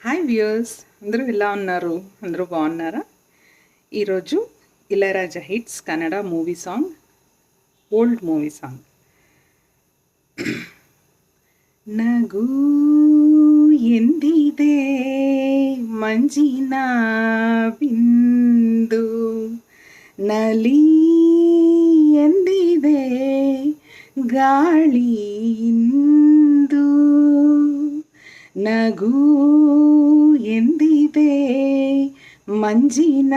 Hi viewers, అందరూ ఎలా ఉన్నారు? అందరూ బాగున్నారా? ఈరోజు Ilaiyaraaja hits Kannada movie song, old movie song. ನಗು ಎಂದಿದೆ ಮಂಜಿನ ಬಿಂದು, ನಲಿ ಎಂದಿದೆ ಗಾಳಿ ಇಂದು. ನಗು ಎಂದಿದೆ ಮಂಜಿನ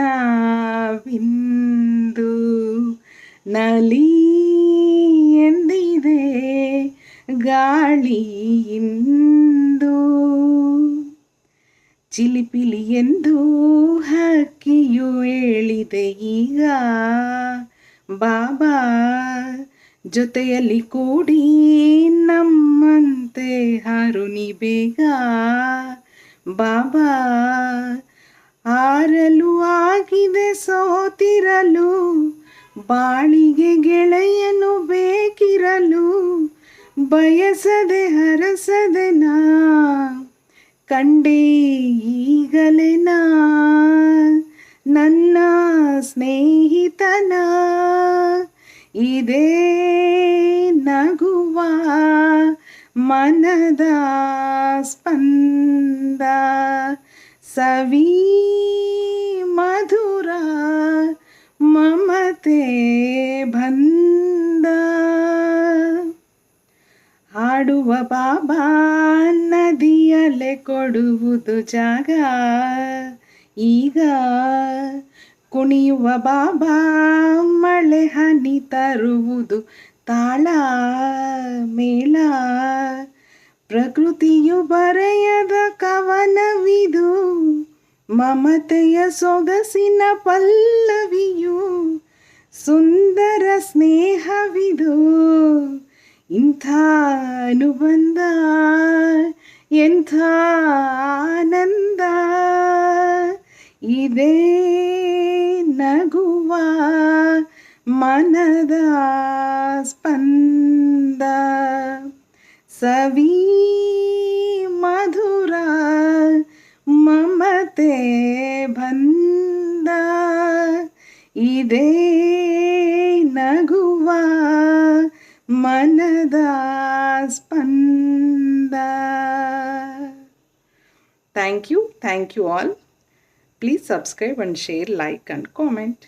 ಬಿಂದು, ನಲಿ ಎಂದಿದೆ ಗಾಳಿ ಇಂದು. ಚಿಲಿಪಿಲಿ ಎಂದು ಹಕ್ಕಿಯು ಹೇಳಿದೆ ಈಗ, ಬಾಬಾ ಜೊತೆಯಲ್ಲಿ ಕೂಡಿ ನಮ್ಮಂತೆ ಹಾರುನಿ ಬೇಗ. ಬಾಬಾ ಹಾರಲು ಆಗಿದೆ ಸೋತಿರಲು, ಬಾಳಿಗೆ ಗೆಳೆಯನು ಬೇಕಿರಲು. ಬಯಸದೆ ಹರಸದೆ ನಾ ಕಂಡೆ ಈಗಲೇ ನಾ ನನ್ನ ಸ್ನೇಹಿತನ. ಇದೇ ನಗುವ ಮನದ ಸ್ಪಂದ, ಸವಿ ಮಧುರ ಮಮತೆ ಬಂದ. ಹಾಡುವ ಬಾಬಾ ನದಿಯಲೆ ಕೊಡುವುದು ಜಾಗ ಈಗ, ಕುಣಿಯುವ ಬಾಬಾ ಮಳೆ ಹನಿ ತರುವುದು ತಾಳ ಮೇಳ. ಪ್ರಕೃತಿಯು ಬರೆಯದ ಕವನವಿದು, ಮಮತೆಯ ಸೊಗಸಿನ ಪಲ್ಲವಿಯು. ಸುಂದರ ಸ್ನೇಹವಿದು, ಇಂಥ ಅನುಬಂಧ ಎಂಥ ಆನಂದ. ಇದೇ ನಗುವ ಮನದ ಸ್ಪಂದ, ಸವಿ ಮಧುರ ಮಮತೆ ಬಂದ. ಇದೇ ನಗುವ ಮನದ ಸ್ಪಂದ. Thank you all. Please subscribe and share, like and comment.